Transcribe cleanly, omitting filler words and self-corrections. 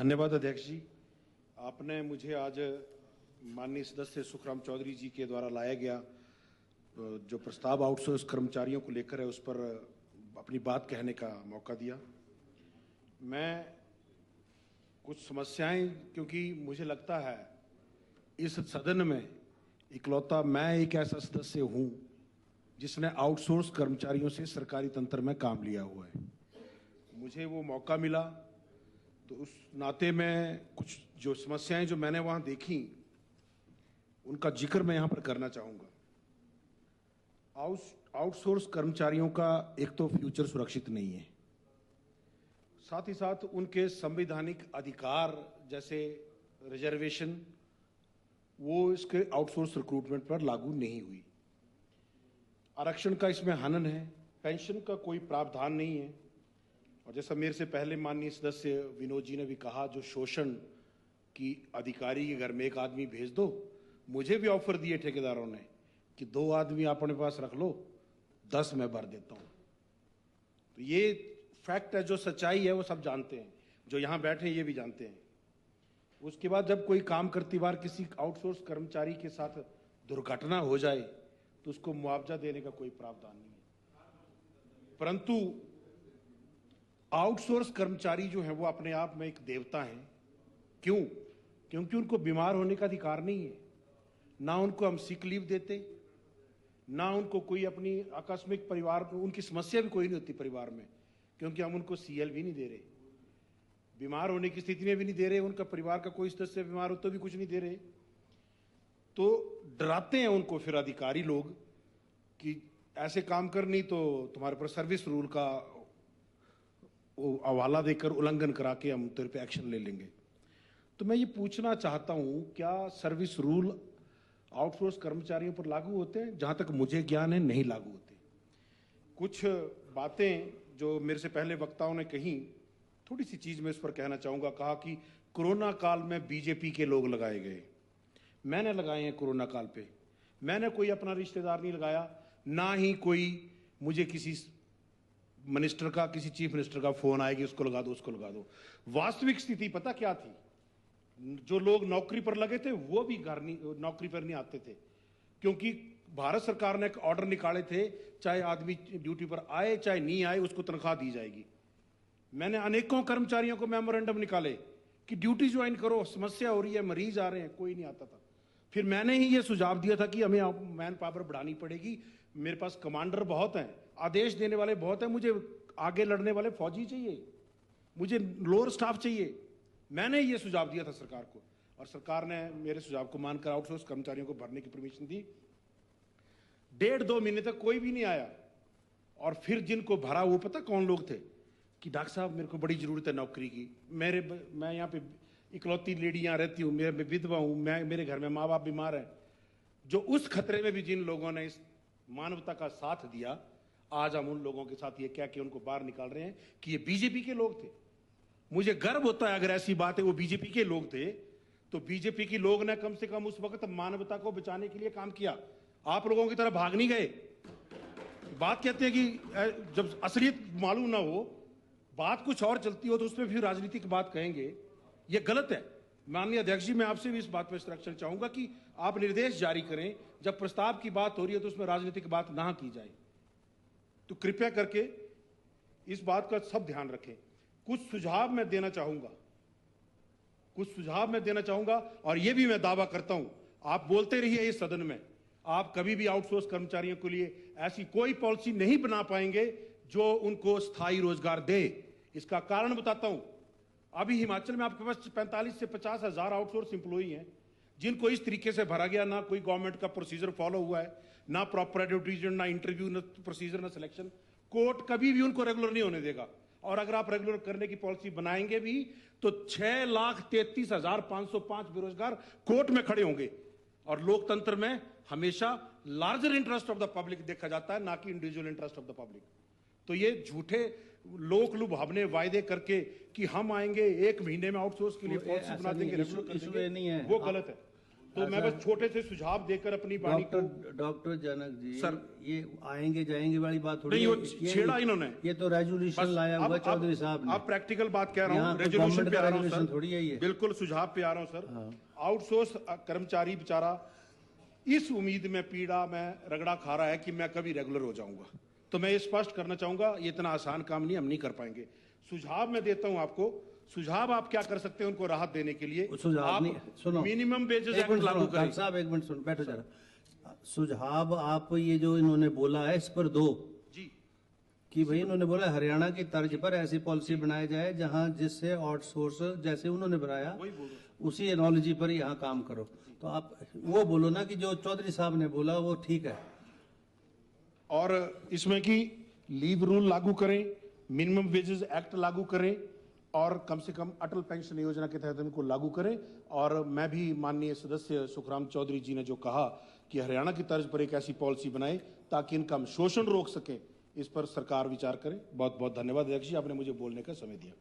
धन्यवाद अध्यक्ष जी। आपने मुझे आज माननीय सदस्य सुखराम चौधरी जी के द्वारा लाया गया जो प्रस्ताव आउटसोर्स कर्मचारियों को लेकर है उस पर अपनी बात कहने का मौका दिया। मैं कुछ समस्याएं, क्योंकि मुझे लगता है इस सदन में इकलौता मैं एक ऐसा सदस्य हूं जिसने आउटसोर्स कर्मचारियों से सरकारी तंत्र में काम लिया हुआ है। मुझे वो मौका मिला तो उस नाते में कुछ जो समस्याएं जो मैंने वहां देखी उनका जिक्र मैं यहां पर करना चाहूंगा। आउटसोर्स कर्मचारियों का एक तो फ्यूचर सुरक्षित नहीं है, साथ ही साथ उनके संवैधानिक अधिकार जैसे रिजर्वेशन वो इसके आउटसोर्स रिक्रूटमेंट पर लागू नहीं हुई। आरक्षण का इसमें हनन है, पेंशन का कोई प्रावधान नहीं है, और जैसा मेरे से पहले माननीय सदस्य विनोद जी ने भी कहा, जो शोषण की अधिकारी के घर में एक आदमी भेज दो। मुझे भी ऑफर दिए ठेकेदारों ने कि 2 आदमी अपने पास रख लो, 10 मैं भर देता हूं। तो ये फैक्ट है, जो सच्चाई है वो सब जानते हैं, जो यहां बैठे हैं ये भी जानते हैं। उसके बाद जब कोई काम करती बार किसी आउटसोर्स कर्मचारी के साथ दुर्घटना हो जाए तो उसको मुआवजा देने का कोई प्रावधान नहीं है। परंतु आउटसोर्स कर्मचारी जो है वो अपने आप में एक देवता हैं। क्यों? क्योंकि उनको बीमार होने का अधिकार नहीं है, ना उनको हम सिक लीव देते, ना उनको कोई अपनी आकस्मिक परिवार को उनकी समस्या भी कोई नहीं होती परिवार में, क्योंकि हम उनको सीएल भी नहीं दे रहे, बीमार होने की स्थिति में भी नहीं दे रहे, उनका परिवार का कोई सदस्य बीमार हो तो भी कुछ नहीं दे रहे। तो डराते हैं उनको फिर अधिकारी लोग कि ऐसे काम कर नहीं तो तुम्हारे पर सर्विस रूल का हवाला देकर उल्लंघन करा के हम तेरे पे एक्शन ले लेंगे। तो मैं ये पूछना चाहता हूं, क्या सर्विस रूल आउटसोर्स कर्मचारियों पर लागू होते हैं? जहां तक मुझे ज्ञान है नहीं लागू होते। कुछ बातें जो मेरे से पहले वक्ताओं ने कही, थोड़ी सी चीज मैं इस पर कहना चाहूंगा। कहा कि कोरोना काल में बीजेपी के लोग लगाए गए। मैंने लगाए हैं कोरोना काल पे, मैंने कोई अपना रिश्तेदार नहीं लगाया, ना ही कोई मुझे किसी मिनिस्टर का, किसी चीफ मिनिस्टर का फोन आएगी उसको लगा दो उसको लगा दो। वास्तविक स्थिति पता क्या थी? जो लोग नौकरी पर लगे थे वो भी घर नहीं, नौकरी पर नहीं आते थे, क्योंकि भारत सरकार ने एक ऑर्डर निकाले थे, चाहे आदमी ड्यूटी पर आए चाहे नहीं आए उसको तनख्वाह दी जाएगी। मैंने अनेकों कर्मचारियों को मेमोरेंडम निकाले कि ड्यूटी ज्वाइन करो, समस्या हो रही है, मरीज आ रहे हैं, कोई नहीं आता था। फिर मैंने ही ये सुझाव दिया था कि हमें मैन पावर बढ़ानी पड़ेगी, मेरे पास कमांडर बहुत हैं, आदेश देने वाले बहुत हैं, मुझे आगे लड़ने वाले फौजी चाहिए, मुझे लोअर स्टाफ चाहिए। मैंने ये सुझाव दिया था सरकार को, और सरकार ने मेरे सुझाव को मानकर आउटसोर्स कर्मचारियों को भरने की परमिशन दी। 1.5-2 महीने तक कोई भी नहीं आया, और फिर जिनको भरा वो पता कौन लोग थे कि डॉक्टर साहब मेरे को बड़ी जरूरत है नौकरी की, मैं यहाँ पे इकलौती लेडी यहाँ रहती हूँ, मैं विधवा हूँ, मेरे घर में माँ बाप बीमार हैं। जो उस खतरे में भी जिन लोगों ने इस मानवता का साथ दिया, आज हम उन लोगों के साथ ये कह के उनको बाहर निकाल रहे हैं कि ये बीजेपी के लोग थे। मुझे गर्व होता है अगर ऐसी बात है वो बीजेपी के लोग थे, तो बीजेपी के लोग ने कम से कम उस वक्त मानवता को बचाने के लिए काम किया। आप लोगों की तरह भाग नहीं गए। बात कहते हैं कि जब असलियत मालूम ना हो, बात कुछ और चलती हो तो उसमें फिर राजनीतिक बात कहेंगे, ये गलत है। माननीय अध्यक्ष जी, मैं आपसे भी इस बात पर इंस्ट्रक्शन चाहूंगा कि आप निर्देश जारी करें, जब प्रस्ताव की बात हो रही है तो उसमें राजनीतिक बात ना की जाए। तो कृपया करके इस बात का सब ध्यान रखें। कुछ सुझाव मैं देना चाहूंगा, और यह भी मैं दावा करता हूं, आप बोलते रहिए इस सदन में, आप कभी भी आउटसोर्स कर्मचारियों के लिए ऐसी कोई पॉलिसी नहीं बना पाएंगे जो उनको स्थायी रोजगार दे। इसका कारण बताता हूं। अभी हिमाचल में आपके पास 45 से 50 हजार आउटसोर्स इंप्लॉई हैं, जिनको इस तरीके से भरा गया, ना कोई गवर्नमेंट का प्रोसीजर फॉलो हुआ है, ना प्रॉपर एडवर्टीजमेंट, ना इंटरव्यू, ना प्रोसीजर, ना सिलेक्शन। कोर्ट कभी भी उनको रेगुलर नहीं होने देगा, और अगर आप रेगुलर करने की पॉलिसी बनाएंगे भी तो 6,33,505 बेरोजगार कोर्ट में खड़े होंगे। और लोकतंत्र में हमेशा larger interest of the public देखा जाता है, ना कि individual interest of the public. तो ये झूठे लोक लुभावने वायदे करके कि हम आएंगे 1 महीने में आउटसोर्स के लिए पॉलिसी बना देंगे, रेगुलर कर देंगे, वो गलत है। तो मैं बस छोटे से सुझाव देकर अपनी वाणी को। डॉक्टर जनक जी सर, ये आएंगे जाएंगे वाली बात थोड़ी नहीं, है। वो छेड़ा इन्होंने। ये तो रेजोल्यूशन लाया हुआ चौधरी साहब ने। आप प्रैक्टिकल बात कह रहा यहाँ हूँ, तो रेजोल्यूशन गवर्नमेंट पे का आ रहा हूँ रेजोल्यूशन सर, थोड़ी है ये। बिल्कुल सुझाव पे आ रहा हूँ सर। आउटसोर्स कर्मचारी बेचारा इस उम्मीद में पीड़ा में रगड़ा खा रहा है कि मैं कभी रेगुलर हो जाऊंगा। तो मैं ये स्पष्ट करना चाहूंगा, ये इतना आसान काम नहीं, हम नहीं कर पाएंगे। सुझाव मैं देता हूं आपको, सुझाव आप क्या कर सकते हैं उनको राहत देने के लिए? सुझाव नहीं, सुनो, मिनिमम वेजेस एक्ट लागू करें। साहब एक मिनट सुनो, बैठो जरा। सुझाव आप ये जो इन्होंने बोला है इस पर दो जी, कि भाई इन्होंने बोला हरियाणा की तर्ज पर ऐसी पॉलिसी बनाई जाए जहां जिससे आउटसोर्स जैसे उन्होंने बनाया उसी एनोलॉजी पर यहाँ काम करो। तो आप वो बोलो ना कि जो चौधरी साहब ने बोला वो ठीक है। और इसमें कि लीव रूल लागू करें, मिनिमम वेजेस एक्ट लागू करें और कम से कम अटल पेंशन योजना के तहत इनको लागू करें। और मैं भी माननीय सदस्य सुखराम चौधरी जी ने जो कहा कि हरियाणा की तर्ज पर एक ऐसी पॉलिसी बनाए ताकि इनका हम शोषण रोक सकें, इस पर सरकार विचार करे। बहुत बहुत धन्यवाद अध्यक्ष जी, आपने मुझे बोलने का समय दिया।